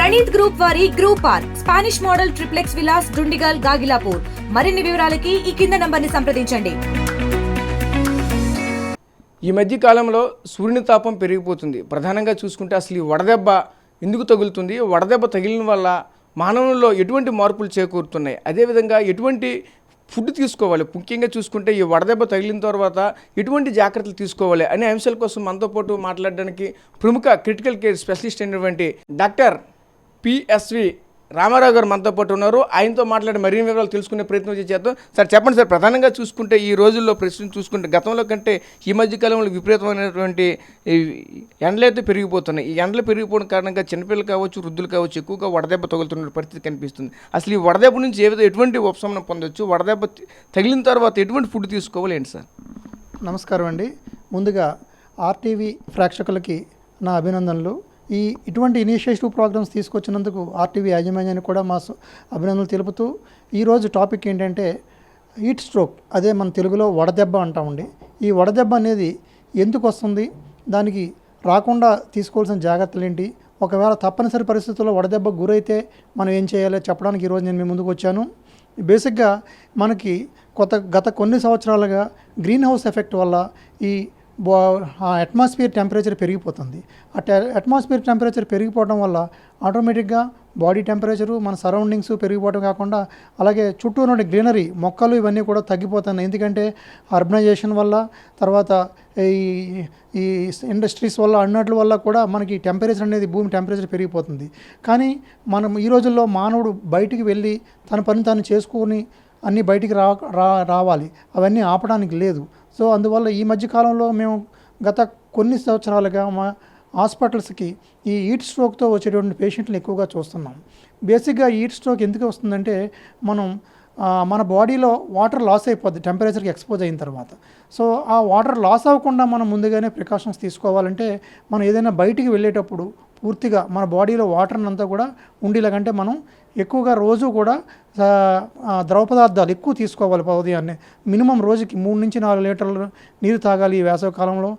Praneeth group వారి group park Spanish model triplex Vilas Dundigal Gagillapur. మరిన్ని వివరాలకి ఈ కింద నంబర్ని సంప్రదించండి. ఈ మధ్య కాలంలో సూర్యుని తాపం పెరిగిపోతుంది. ప్రధానంగా చూసుకుంటే అసలు ఈ వడదెబ్బ ఎందుకు తగులుతుంది, వడదెబ్బ తగిలిన వల్ల మానవుల్లో ఎటువంటి మార్పులు చేకూరుతున్నాయి, అదేవిధంగా ఎటువంటి ఫుడ్ తీసుకోవాలి, ముఖ్యంగా చూసుకుంటే ఈ వడదెబ్బ తగిలిన తర్వాత ఎటువంటి జాగ్రత్తలు తీసుకోవాలి అనే అంశాల కోసం మనతో పాటు మాట్లాడడానికి ప్రముఖ క్రిటికల్ కేర్ స్పెషలిస్ట్ అయినటువంటి డాక్టర్ పిఎస్వి రామారావు గారు మనతో పాటు ఉన్నారు. ఆయనతో మాట్లాడి మరిన్ని వివరాలు తెలుసుకునే ప్రయత్నం చేద్దాం. సార్ చెప్పండి సార్, ప్రధానంగా చూసుకుంటే ఈ రోజుల్లో ప్రస్తుతం చూసుకుంటే గతంలో కంటే ఈ మధ్యకాలంలో విపరీతమైనటువంటి ఎండలు అయితే పెరిగిపోతున్నాయి. ఈ ఎండలు పెరిగిపోవడం కారణంగా చిన్నపిల్లలు కావచ్చు, వృద్ధులు కావచ్చు ఎక్కువగా వడదెబ్బ తగులుతున్న పరిస్థితి కనిపిస్తుంది. అసలు ఈ వడదెబ్బ నుంచి ఎటువంటి ఉపశమనం పొందొచ్చు, వడదెబ్బ తగిలిన తర్వాత ఎటువంటి ఫుడ్ తీసుకోవాలి ఏంటి సార్? నమస్కారం అండి. ముందుగా ఆర్టీవీ ప్రేక్షకులకి నా అభినందనలు. ఇటువంటి ఇనిషియేటివ్ ప్రోగ్రామ్స్ తీసుకొచ్చినందుకు ఆర్టీవీ యాజమాన్యానికి కూడా మా అభినందనలు తెలుపుతూ, ఈరోజు టాపిక్ ఏంటంటే హీట్ స్ట్రోక్, అదే మన తెలుగులో వడదెబ్బ అంటామండి. ఈ వడదెబ్బ అనేది ఎందుకు వస్తుంది, దానికి రాకుండా తీసుకోవాల్సిన జాగ్రత్తలు ఏంటి, ఒకవేళ తప్పనిసరి పరిస్థితుల్లో వడదెబ్బ గురైతే మనం ఏం చేయాలో చెప్పడానికి ఈరోజు నేను మీ ముందుకు వచ్చాను. బేసిక్గా మనకి గత కొన్ని సంవత్సరాలుగా గ్రీన్ హౌస్ ఎఫెక్ట్ వల్ల ఈ అట్మాస్ఫియర్ టెంపరేచర్ పెరిగిపోతుంది. అట్మాస్ఫియర్ టెంపరేచర్ పెరిగిపోవడం వల్ల ఆటోమేటిక్గా బాడీ టెంపరేచరు, మన సరౌండింగ్స్ పెరిగిపోవడం కాకుండా అలాగే చుట్టూ ఉన్న గ్రీనరీ, మొక్కలు ఇవన్నీ కూడా తగ్గిపోతున్నాయి. ఎందుకంటే అర్బనైజేషన్ వల్ల, తర్వాత ఈ ఇండస్ట్రీస్ వల్ల, అన్నట్ల వల్ల కూడా మనకి టెంపరేచర్ అనేది, భూమి టెంపరేచర్ పెరిగిపోతుంది. కానీ మనం ఈ రోజుల్లో మానవుడు బయటికి వెళ్ళి తన పని తాను చేసుకొని అన్నీ బయటికి రావాలి, అవన్నీ ఆపడానికి లేదు. సో అందువల్ల ఈ మధ్యకాలంలో మేము గత కొన్ని సంవత్సరాలుగా మా హాస్పిటల్స్కి ఈ హీట్ స్ట్రోక్తో వచ్చేటువంటి పేషెంట్లు ఎక్కువగా చూస్తున్నాం. బేసిక్గా హీట్ స్ట్రోక్ ఎందుకు వస్తుందంటే, మన బాడీలో వాటర్ లాస్ అయిపోద్ది టెంపరేచర్కి ఎక్స్పోజ్ అయిన తర్వాత. సో ఆ వాటర్ లాస్ అవ్వకుండా మనం ముందుగానే ప్రికాషన్స్ తీసుకోవాలంటే, మనం ఏదైనా బయటికి వెళ్ళేటప్పుడు పూర్తిగా మన బాడీలో వాటర్ని అంతా కూడా ఉండేలాగంటే మనం ఎక్కువగా రోజు కూడా ద్రవ పదార్థాలు ఎక్కువ తీసుకోవాలి. ఉదయాన్నే మినిమం రోజుకి 3 నుంచి 4 లీటర్లు నీరు తాగాలి. ఈ వేసవి కాలంలో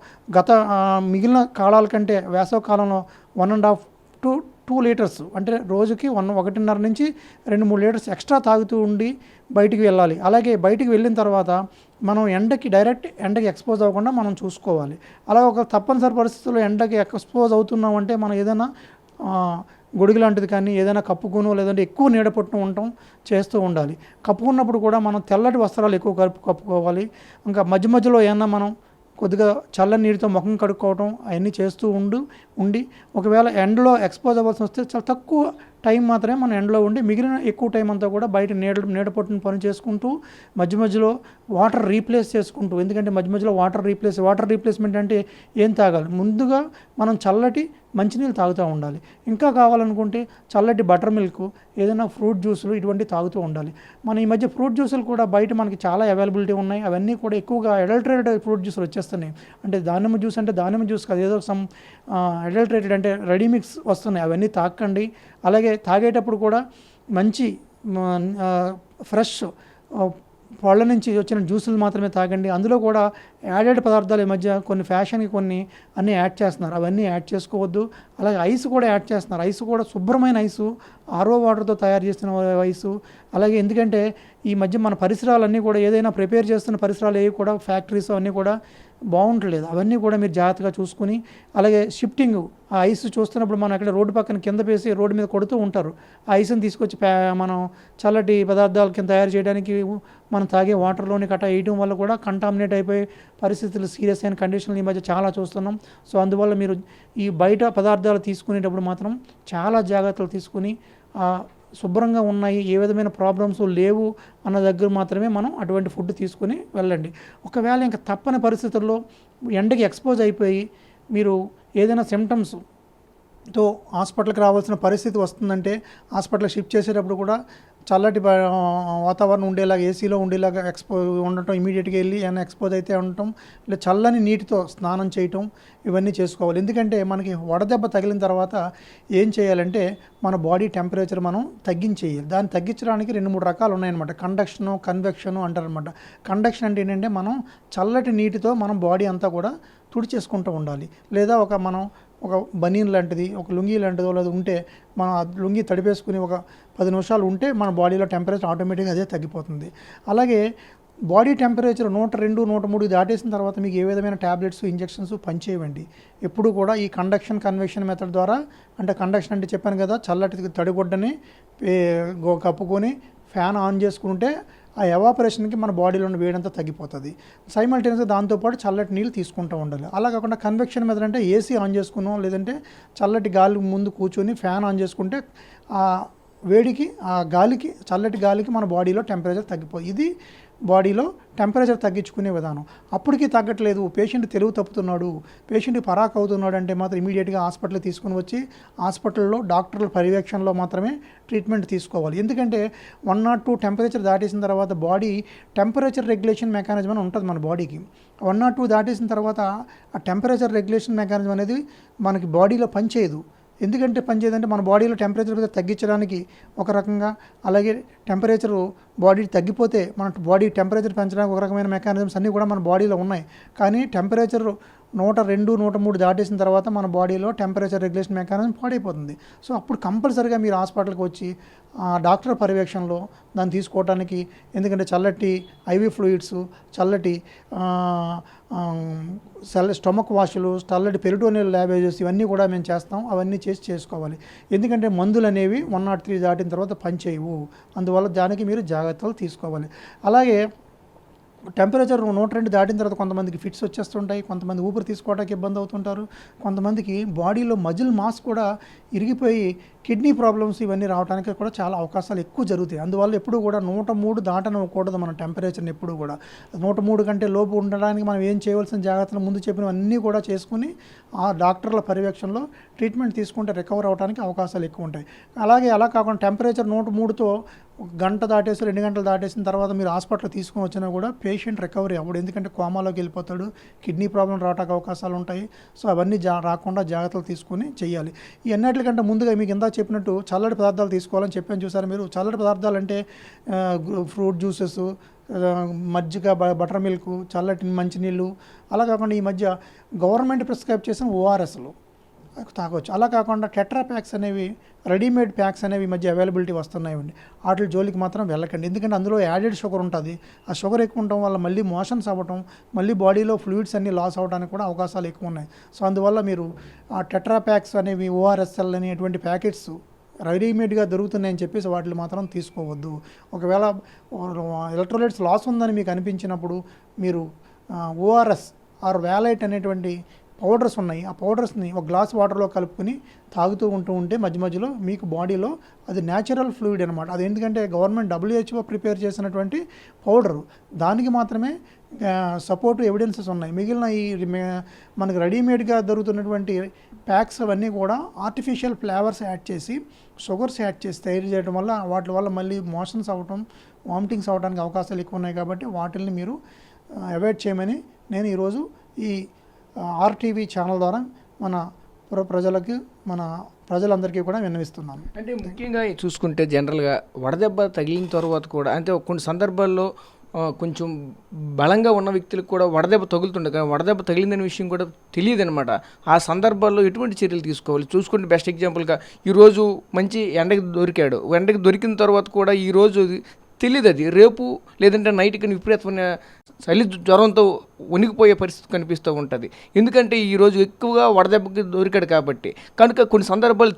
మిగిలిన కాలాల కంటే వేసవి కాలంలో 1.5 to 2 లీటర్స్, అంటే రోజుకి 1.5 నుంచి 2-3 లీటర్స్ ఎక్స్ట్రా తాగుతూ ఉండి బయటికి వెళ్ళాలి. అలాగే బయటికి వెళ్ళిన తర్వాత మనం డైరెక్ట్ ఎండకి ఎక్స్పోజ్ అవ్వకుండా మనం చూసుకోవాలి. అలాగే ఒక తప్పనిసరి పరిస్థితుల్లో ఎండకి ఎక్స్పోజ్ అవుతున్నామంటే మనం ఏదైనా గొడుగు లాంటిది కానీ ఏదైనా కప్పుకునో, లేదంటే ఎక్కువ నీడ పట్టును ఉండటం చేస్తూ ఉండాలి. కప్పుకున్నప్పుడు కూడా మనం తెల్లటి వస్త్రాలు ఎక్కువ కప్పుకోవాలి. ఇంకా మధ్య మధ్యలో ఏమన్నా మనం కొద్దిగా చల్లని నీటితో ముఖం కడుక్కోవడం అవన్నీ చేస్తూ ఉండి ఒకవేళ ఎండలో ఎక్స్పోజ్ అవ్వాల్సి వస్తే చాలా తక్కువ టైం మాత్రమే మనం ఎండలో ఉండి, మిగిలిన ఎక్కువ టైం అంతా కూడా బయట నీడ పట్టున పని చేసుకుంటూ మధ్య మధ్యలో వాటర్ రీప్లేస్ చేసుకుంటూ, ఎందుకంటే మధ్య మధ్యలో వాటర్ రీప్లేస్మెంట్ అంటే ఏం తాగాలి, ముందుగా మనం చల్లటి మంచినీళ్ళు తాగుతూ ఉండాలి. ఇంకా కావాలనుకుంటే చల్లటి బటర్ మిల్క్, ఏదైనా ఫ్రూట్ జ్యూసులు ఇటువంటి తాగుతూ ఉండాలి. మన ఈ మధ్య ఫ్రూట్ జ్యూసులు కూడా బయట మనకి చాలా అవైలబిలిటీ ఉన్నాయి. అవన్నీ కూడా ఎక్కువగా అడల్టరేటెడ్ ఫ్రూట్ జ్యూసులు వచ్చేస్తున్నాయి. అంటే దానిమ్మ జ్యూస్ అంటే దానిమ్మ జ్యూస్ కాదు, ఏదో సమ్ అడల్టరేటెడ్ అంటే రెడీమిక్స్ వస్తున్నాయి. అవన్నీ తాకండి. అలాగే తాగేటప్పుడు కూడా మంచి ఫ్రెష్ పళ్ళ నుంచి వచ్చిన జ్యూసులు మాత్రమే తాగండి. అందులో కూడా యాడెడ్ పదార్థాలు ఈ మధ్య కొన్ని ఫ్యాషన్కి కొన్ని అన్నీ యాడ్ చేస్తున్నారు, అవన్నీ యాడ్ చేసుకోవద్దు. అలాగే ఐస్ కూడా యాడ్ చేస్తున్నారు. ఐస్ కూడా శుభ్రమైన ఐసు, ఆర్ఓ వాటర్తో తయారు చేస్తున్న ఐసు. అలాగే ఎందుకంటే ఈ మధ్య మన పరిసరాలన్నీ కూడా ఏదైనా ప్రిపేర్ చేస్తున్న పరిసరాలు ఏవి కూడా ఫ్యాక్టరీస్ అవన్నీ కూడా బాగుంటలేదు. అవన్నీ కూడా మీరు జాగ్రత్తగా చూసుకుని, అలాగే షిఫ్టింగ్ ఆ ఐస్ చూస్తున్నప్పుడు మనం అక్కడ రోడ్డు పక్కన కింద పేసి రోడ్డు మీద కొడుతూ ఉంటారు. ఆ ఐస్ని తీసుకొచ్చి మనం చల్లటి పదార్థాల కింద తయారు చేయడానికి మనం తాగే వాటర్లోని వేయడం వల్ల కూడా కంటామినేట్ అయిపోయి పరిస్థితులు సీరియస్ అయిన కండిషన్లు ఈ మధ్య చాలా చూస్తున్నాం. సో అందువల్ల మీరు ఈ బయట పదార్థాలు తీసుకునేటప్పుడు మాత్రం చాలా జాగ్రత్తలు తీసుకుని శుభ్రంగా ఉన్నాయి, ఏ విధమైన ప్రాబ్లమ్స్ లేవు అన్న దగ్గర మాత్రమే మనం అటువంటి ఫుడ్ తీసుకుని వెళ్ళండి. ఒకవేళ ఇంకా తప్పని పరిస్థితుల్లో ఎండకి ఎక్స్పోజ్ అయిపోయి మీరు ఏదైనా సిమ్టమ్స్తో హాస్పిటల్కి రావాల్సిన పరిస్థితి వస్తుందంటే, హాస్పిటల్కి షిఫ్ట్ చేసేటప్పుడు కూడా చల్లటి వాతావరణం ఉండేలాగా, ఏసీలో ఉండేలాగా ఉండటం, ఇమీడియట్గా వెళ్ళి ఏమైనా ఎక్స్పోజ్ అయితే ఉండటం, ఇలా చల్లని నీటితో స్నానం చేయటం, ఇవన్నీ చేసుకోవాలి. ఎందుకంటే మనకి వడదెబ్బ తగిలిన తర్వాత ఏం చేయాలంటే మన బాడీ టెంపరేచర్ మనం తగ్గించేయాలి. దాన్ని తగ్గించడానికి 2-3 రకాలు ఉన్నాయన్నమాట. కండక్షను, కన్వెక్షను అంటారనమాట. కండక్షన్ అంటే ఏంటంటే మనం చల్లటి నీటితో మనం బాడీ అంతా కూడా తుడిచేసుకుంటూ ఉండాలి. లేదా మనం ఒక బనీన్ లాంటిది, ఒక లుంగీ లాంటిదో లేదా ఉంటే మనం ఆ లుంగీ తడిపేసుకుని ఒక 10 నిమిషాలు ఉంటే మన బాడీలో టెంపరేచర్ ఆటోమేటిక్గా అదే తగ్గిపోతుంది. అలాగే బాడీ టెంపరేచర్ 102, 103 దాటేసిన తర్వాత మీకు ఏ విధమైన ట్యాబ్లెట్స్, ఇంజెక్షన్స్ పనిచేయవండి. ఎప్పుడు కూడా ఈ కండక్షన్ కన్వెక్షన్ మెథడ్ ద్వారా, అంటే కండక్షన్ అంటే చెప్పాను కదా, చల్లటి తడిగుడ్డని కప్పుకొని ఫ్యాన్ ఆన్ చేసుకుంటే ఆ ఎవాపరేషన్కి మన బాడీలో ఉన్న వేడంతా తగ్గిపోతుంది. సైమల్టేనియస్గా దాంతోపాటు చల్లటి నీళ్ళు తీసుకుంటూ ఉండాలి. అలా కాకుండా కన్వెక్షన్ మెథడ్ అంటే ఏసీ ఆన్ చేసుకున్నాం, లేదంటే చల్లటి గాలి ముందు కూర్చొని ఫ్యాన్ ఆన్ చేసుకుంటే ఆ వేడికి, ఆ గాలికి, చల్లటి గాలికి మన బాడీలో టెంపరేచర్ తగ్గిపోయి, ఇది బాడీలో టెంపరేచర్ తగ్గించుకునే విధానం. అప్పటికి తగ్గట్లేదు, పేషెంట్ తెలివి తప్పుతున్నాడు, పేషెంట్ పరాక్ అవుతున్నాడు అంటే మాత్రం ఇమీడియట్గా హాస్పిటల్ తీసుకుని వచ్చి హాస్పిటల్లో డాక్టర్ల పర్యవేక్షణలో మాత్రమే ట్రీట్మెంట్ తీసుకోవాలి. ఎందుకంటే 102 టెంపరేచర్ దాటేసిన తర్వాత బాడీ టెంపరేచర్ రెగ్యులేషన్ మెకానిజం అని ఉంటుంది మన బాడీకి. 102 దాటేసిన తర్వాత ఆ టెంపరేచర్ రెగ్యులేషన్ మెకానిజం అనేది మనకి బాడీలో పనిచేయదు. ఎందుకంటే పనిచేయదంటే మన బాడీలో టెంపరేచర్ తగ్గించడానికి ఒక రకంగా, అలాగే టెంపరేచరు బాడీ తగ్గిపోతే మన బాడీ టెంపరేచర్ పెంచడానికి ఒక రకమైన మెకానిజమ్స్ అన్నీ కూడా మన బాడీలో ఉన్నాయి. కానీ టెంపరేచర్ 102, 103 దాటేసిన తర్వాత మన బాడీలో టెంపరేచర్ రెగ్యులేషన్ మెకానిజం పాడైపోతుంది. సో అప్పుడు కంపల్సరీగా మీరు హాస్పిటల్కి వచ్చి డాక్టర్ పర్యవేక్షణలో దాన్ని తీసుకోవడానికి, ఎందుకంటే చల్లటి ఐవీ ఫ్లూయిడ్స్, చల్లటి స్టమక్ వాషులు, చల్లటి పెరిటోనియల్ ల్యాబేజెస్ ఇవన్నీ కూడా మేము చేస్తాం. అవన్నీ చేసుకోవాలి. ఎందుకంటే మందులు అనేవి 103 దాటిన తర్వాత పనిచేయవు. అందువల్ల దానికి మీరు జాగ్రత్తలు తీసుకోవాలి. అలాగే టెంపరేచర్ 102 దాటిన తర్వాత కొంతమందికి ఫిట్స్ వచ్చేస్తుంటాయి, కొంతమంది ఊపిరి తీసుకోవడానికి ఇబ్బంది అవుతుంటారు, కొంతమందికి బాడీలో మజిల్ మాస్ కూడా ఇరిగిపోయి కిడ్నీ ప్రాబ్లమ్స్ ఇవన్నీ రావడానికి కూడా చాలా అవకాశాలు ఎక్కువ జరుగుతాయి. అందువల్ల ఎప్పుడు కూడా 103 దాటనకూడదు మన టెంపరేచర్ని. ఎప్పుడు కూడా 103 కంటే లోపు ఉండడానికి మనం ఏం చేయవలసిన జాగ్రత్తలు ముందు చెప్పినవన్నీ కూడా చేసుకుని ఆ డాక్టర్ల పర్యవేక్షణలో ట్రీట్మెంట్ తీసుకుంటే రికవర్ అవడానికి అవకాశాలు ఎక్కువ ఉంటాయి. అలాగే అలా కాకుండా టెంపరేచర్ 103తో గంట దాటేసి 2 గంటలు దాటేసిన తర్వాత మీరు హాస్పిటల్ తీసుకొని వచ్చినా కూడా పేషెంట్ రికవరీ అవ్వడు. ఎందుకంటే కోమాలోకి వెళ్ళిపోతాడు, కిడ్నీ ప్రాబ్లం రావడానికి అవకాశాలు ఉంటాయి. సో అవన్నీ రాకుండా జాగ్రత్తలు తీసుకొని చేయాలి. ఈ అన్నిటికంటే ముందుగా మీకు ఇందాక చెప్పినట్టు చల్లటి పదార్థాలు తీసుకోవాలని చెప్పాను చూసారు మీరు. చల్లటి పదార్థాలు అంటే ఫ్రూట్ జ్యూసెస్, మజ్జిగ, బటర్ మిల్క్, చల్లటి మంచినీళ్ళు, అలా కాకుండా ఈ మధ్య గవర్నమెంట్ ప్రిస్క్రైబ్ చేసిన ఓఆర్ఎస్లు తాగొచ్చు. అలా కాకుండా టెట్రా ప్యాక్స్ అనేవి, రెడీమేడ్ ప్యాక్స్ అనేవి ఈ మధ్య అవైలబిలిటీ వస్తున్నాయండి. వాటి జోలికి మాత్రం వెళ్ళకండి. ఎందుకంటే అందులో యాడెడ్ షుగర్ ఉంటుంది. ఆ షుగర్ ఎక్కువ ఉండటం వల్ల మళ్ళీ మోషన్స్ అవ్వటం, మళ్ళీ బాడీలో ఫ్లూయిడ్స్ అన్నీ లాస్ అవ్వడానికి కూడా అవకాశాలు ఎక్కువ ఉన్నాయి. సో అందువల్ల మీరు ఆ టెట్రా ప్యాక్స్ అనేవి, ఓఆర్ఎస్ఎల్ అనేటువంటి ప్యాకెట్స్ రెడీమేడ్గా దొరుకుతున్నాయని చెప్పేసి వాటిని మాత్రం తీసుకోవద్దు. ఒకవేళ ఎలక్ట్రోలైట్స్ లాస్ ఉందని మీకు అనిపించినప్పుడు మీరు ఓఆర్ఎస్ ఆర్ వ్యాలైట్ అనేటువంటి పౌడర్స్ ఉన్నాయి. ఆ పౌడర్స్ని ఒక గ్లాస్ వాటర్లో కలుపుకొని తాగుతూ ఉంటే మధ్య మధ్యలో మీకు బాడీలో అది న్యాచురల్ ఫ్లూయిడ్ అనమాట. అది ఎందుకంటే గవర్నమెంట్ WHO ప్రిపేర్ చేసినటువంటి పౌడరు, దానికి మాత్రమే సపోర్ట్ ఎవిడెన్సెస్ ఉన్నాయి. మిగిలిన ఈ మనకు రెడీమేడ్గా దొరుకుతున్నటువంటి ప్యాక్స్ అవన్నీ కూడా ఆర్టిఫిషియల్ ఫ్లేవర్స్ యాడ్ చేసి, షుగర్స్ యాడ్ చేసి తయారు చేయడం వల్ల వాటి వల్ల మళ్ళీ మోషన్స్ అవ్వటం, వామిటింగ్స్ అవ్వడానికి అవకాశాలు ఎక్కువ ఉన్నాయి. కాబట్టి వాటిని మీరు అవాయిడ్ చేయమని నేను ఈరోజు ఈ ఆర్టీవీ ఛానల్ ద్వారా మన ప్రజలకి, మన ప్రజలందరికీ కూడా విన్నవిస్తున్నాను. అంటే ముఖ్యంగా చూసుకుంటే జనరల్గా వడదెబ్బ తగిలిన తర్వాత కూడా, అంటే కొన్ని సందర్భాల్లో కొంచెం బలంగా ఉన్న వ్యక్తులకు కూడా వడదెబ్బ తగులుతుండే, కానీ వడదెబ్బ తగిలిందనే విషయం కూడా తెలియదు అనమాట. ఆ సందర్భాల్లో ఎటువంటి చర్యలు తీసుకోవాలి? చూసుకుంటే బెస్ట్ ఎగ్జాంపుల్గా ఈరోజు మంచి ఎండకి దొరికాడు, ఎండకి దొరికిన తర్వాత కూడా ఈరోజు తెలియదు, అది రేపు లేదంటే నైట్కి విపరీతమైన చలి జ్వరంతో వణికిపోయే పరిస్థితి కనిపిస్తూ ఉంటుంది. ఎందుకంటే ఈరోజు ఎక్కువగా వడదెబ్బకి దొరికాడు కాబట్టి. కనుక కొన్ని సందర్భాలు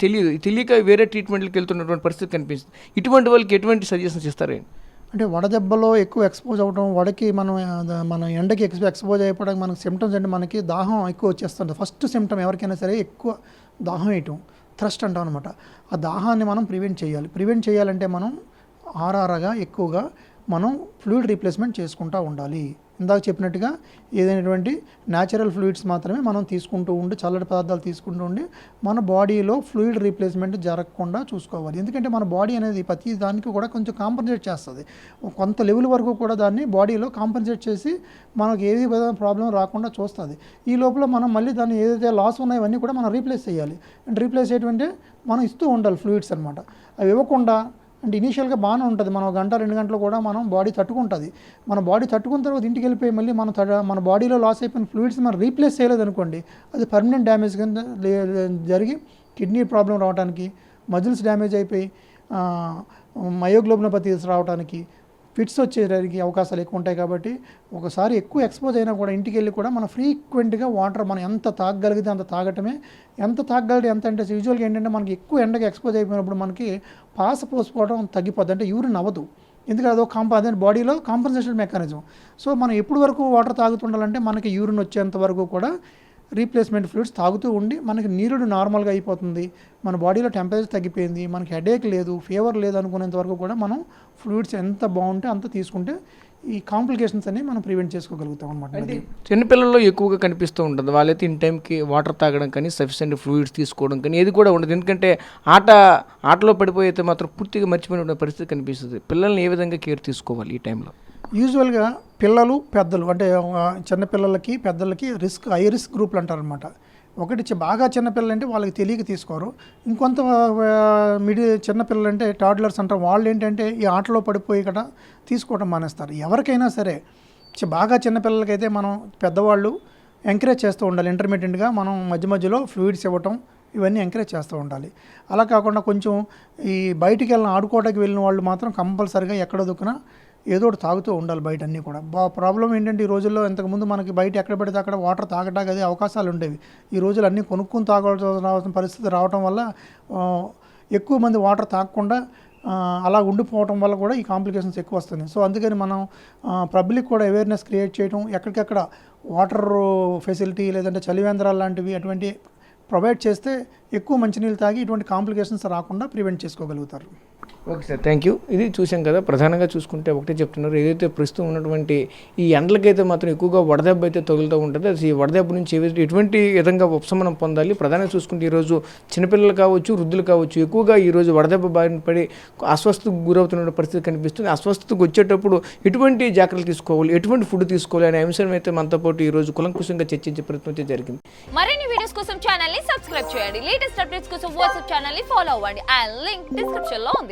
తెలియక వేరే ట్రీట్మెంట్లకు వెళ్తున్నటువంటి పరిస్థితి కనిపిస్తుంది. ఇటువంటి వాళ్ళకి ఎటువంటి సజెషన్స్ ఇస్తారండి? అంటే వడదెబ్బలో ఎక్కువ ఎక్స్పోజ్ అవ్వడం, వడకి మన ఎండకి ఎక్స్పోజ్ అయిపోవడానికి మనకు సిమ్టమ్స్ అంటే మనకి దాహం ఎక్కువ వచ్చేస్తుంది. ఫస్ట్ సిమ్టమ్ ఎవరికైనా సరే ఎక్కువ దాహం వేయటం, థ్రస్ట్ అంటాం అనమాట. ఆ దాహాన్ని మనం ప్రివెంట్ చేయాలి. ప్రివెంట్ చేయాలంటే మనం ఆర్ఆర్గా ఎక్కువగా మనం ఫ్లూయిడ్ రీప్లేస్మెంట్ చేసుకుంటూ ఉండాలి. ఇందాక చెప్పినట్టుగా ఏదైనటువంటి న్యాచురల్ ఫ్లూయిడ్స్ మాత్రమే మనం తీసుకుంటూ ఉండి, చల్లటి పదార్థాలు తీసుకుంటూ ఉండి మన బాడీలో ఫ్లూయిడ్ రీప్లేస్మెంట్ జరగకుండా చూసుకోవాలి. ఎందుకంటే మన బాడీ అనేది ప్రతి దానికి కూడా కొంచెం కాంపన్సేట్ చేస్తుంది. కొంత లెవెల్ వరకు కూడా దాన్ని బాడీలో కాంపన్సేట్ చేసి మనకు ఏది విధమైన ప్రాబ్లం రాకుండా చూస్తుంది. ఈ లోపల మనం మళ్ళీ దాన్ని ఏదైతే లాస్ ఉన్నాయో అవన్నీ కూడా మనం రీప్లేస్ చేయాలి. అండ్ రీప్లేస్ చేయటం అంటే మనం ఇస్తూ ఉండాలి ఫ్లూయిడ్స్ అనమాట. అవి ఇవ్వకుండా అంటే ఇనీషియల్గా బాగానే ఉంటుంది, మనం 1 గంట 2 గంటలు కూడా మనం బాడీ తట్టుకుంటుంది. మన బాడీ తట్టుకున్న తర్వాత ఇంటికి వెళ్ళిపోయి మళ్ళీ మన బాడీలో లాస్ అయిపోయిన ఫ్లూయిడ్స్ మనం రీప్లేస్ చేయలేదు అనుకోండి, అది పర్మనెంట్ డ్యామేజ్ కింద జరిగి కిడ్నీ ప్రాబ్లం రావడానికి, మజిల్స్ డ్యామేజ్ అయిపోయి మయోగ్లోబినోపతీస్ రావడానికి, ఫిట్స్ వచ్చేదానికి అవకాశాలు ఎక్కువ ఉంటాయి. కాబట్టి ఒకసారి ఎక్కువ ఎక్స్పోజ్ అయినా కూడా ఇంటికి వెళ్ళి కూడా మనం ఫ్రీక్వెంట్గా వాటర్ మనం ఎంత తాగగలిగితే అంత తాగటమే. ఎంత తాగగలిగితే ఎంత అంటే యూజువల్గా ఏంటంటే మనకి ఎక్కువ ఎండగా ఎక్స్పోజ్ అయిపోయినప్పుడు మనకి పోసుకోవడం తగ్గిపోద్ది, అంటే యూరిన్ అవ్వదు. ఎందుకంటే అదో అదే బాడీలో కాంపన్సేషన్ మెకానిజం. సో మనం ఎప్పుడు వరకు వాటర్ తాగుతుండాలంటే మనకి యూరిన్ వచ్చేంత వరకు కూడా రీప్లేస్మెంట్ ఫ్లూయిడ్స్ తాగుతూ ఉండి మనకి నీరుడు నార్మల్గా అయిపోతుంది, మన బాడీలో టెంపరేచర్ తగ్గిపోయింది, మనకి హెడేక్ లేదు, ఫీవర్ లేదు అనుకునేంత వరకు కూడా మనం ఫ్లూయిడ్స్ ఎంత బాగుంటే అంత తీసుకుంటే ఈ కాంప్లికేషన్స్ అనేవి మనం ప్రివెంట్ చేసుకోగలుగుతాం అనమాట. చిన్నపిల్లల్లో ఎక్కువగా కనిపిస్తూ ఉంటుంది, వాళ్ళైతే ఇన్ టైంకి వాటర్ తాగడం కానీ సఫిషియెంట్ ఫ్లూయిడ్స్ తీసుకోవడం కానీ ఏది కూడా ఉండదు. ఎందుకంటే ఆటలో పడిపోయితే మాత్రం పూర్తిగా మర్చిపోయిన పరిస్థితి కనిపిస్తుంది. పిల్లల్ని ఏ విధంగా కేర్ తీసుకోవాలి ఈ టైంలో? యూజువల్గా పిల్లలు పెద్దలు అంటే చిన్నపిల్లలకి పెద్దలకి హై రిస్క్ గ్రూపులు అంటారనమాట. ఒకటి బాగా చిన్నపిల్లలు అంటే వాళ్ళకి తెలియక తీసుకోరు, ఇంకొంత చిన్నపిల్లలు అంటే టాడ్లర్స్ అంటారు, వాళ్ళు ఏంటంటే ఈ ఆటలో పడిపోయి కదా తీసుకోవడం మానేస్తారు. ఎవరికైనా సరే బాగా చిన్నపిల్లలకైతే మనం పెద్దవాళ్ళు ఎంకరేజ్ చేస్తూ ఉండాలి, ఇంటర్మీడియట్గా మనం మధ్యలో ఫ్లూయిడ్స్ ఇవ్వటం ఇవన్నీ ఎంకరేజ్ చేస్తూ ఉండాలి. అలా కాకుండా కొంచెం ఈ బయటికి ఆడుకోవడానికి వెళ్ళిన వాళ్ళు మాత్రం కంపల్సరీగా ఎక్కడ దొక్కినా ఏదో ఒకటి తాగుతూ ఉండాలి బయట అన్నీ కూడా. ప్రాబ్లం ఏంటంటే ఈ రోజుల్లో ఇంతకుముందు మనకి బయట ఎక్కడ పడితే అక్కడ వాటర్ తాగడానికి అది అవకాశాలు ఉండేవి. ఈ రోజులు అన్నీ కొనుక్కొని తాగాల్సిన పరిస్థితి రావడం వల్ల ఎక్కువ మంది వాటర్ తాగకుండా అలా ఉండిపోవడం వల్ల కూడా ఈ కాంప్లికేషన్స్ ఎక్కువ వస్తున్నాయి. సో అందుకని మనం పబ్లిక్ కూడా అవేర్నెస్ క్రియేట్ చేయడం, ఎక్కడికక్కడ వాటర్ ఫెసిలిటీ లేదంటే చలివేంద్రాలు లాంటివి అటువంటి ప్రొవైడ్ చేస్తే ఎక్కువ మంచినీళ్ళు తాగి ఇటువంటి కాంప్లికేషన్స్ రాకుండా ప్రివెంట్ చేసుకోగలుగుతారు. Okay sir, thank you. ఇది చూసాం కదా, ప్రధానంగా చూసుకుంటే ఒకటే చెప్తున్నారు, ఏదైతే ప్రస్తుతం ఉన్నటువంటి ఈ ఎండలకైతే మాత్రం ఎక్కువగా వడదెబ్బ అయితే తగులుతూ ఉంటుంది. అది ఈ వడదెబ్బ నుంచి ఎటువంటి విధంగా ఉపశమనం పొందాలి, ప్రధానంగా చూసుకుంటే ఈరోజు చిన్నపిల్లలు కావచ్చు, వృద్ధులు కావచ్చు, ఎక్కువగా ఈరోజు వడదెబ్బ బారిన పడి అస్వస్థతకు గురవుతున్న పరిస్థితి కనిపిస్తుంది. అస్వస్థతకు వచ్చేటప్పుడు ఎటువంటి జాగ్రత్తలు తీసుకోవాలి, ఎటువంటి ఫుడ్ తీసుకోవాలి అనే అంశం అయితే మనతో పాటు ఈరోజు కులంకుశంగా చర్చించే ప్రయత్నం అయితే జరిగింది. మరిన్ని వీడియోస్ కోసం ఛానల్ ని సబ్స్క్రైబ్ చేయండి, లేటెస్ట్ అప్డేట్స్ కోసం వాట్సాప్ ఛానల్ ని ఫాలో అవ్వండి, అండ్ లింక్ డిస్క్రిప్షన్ లో ఉంది.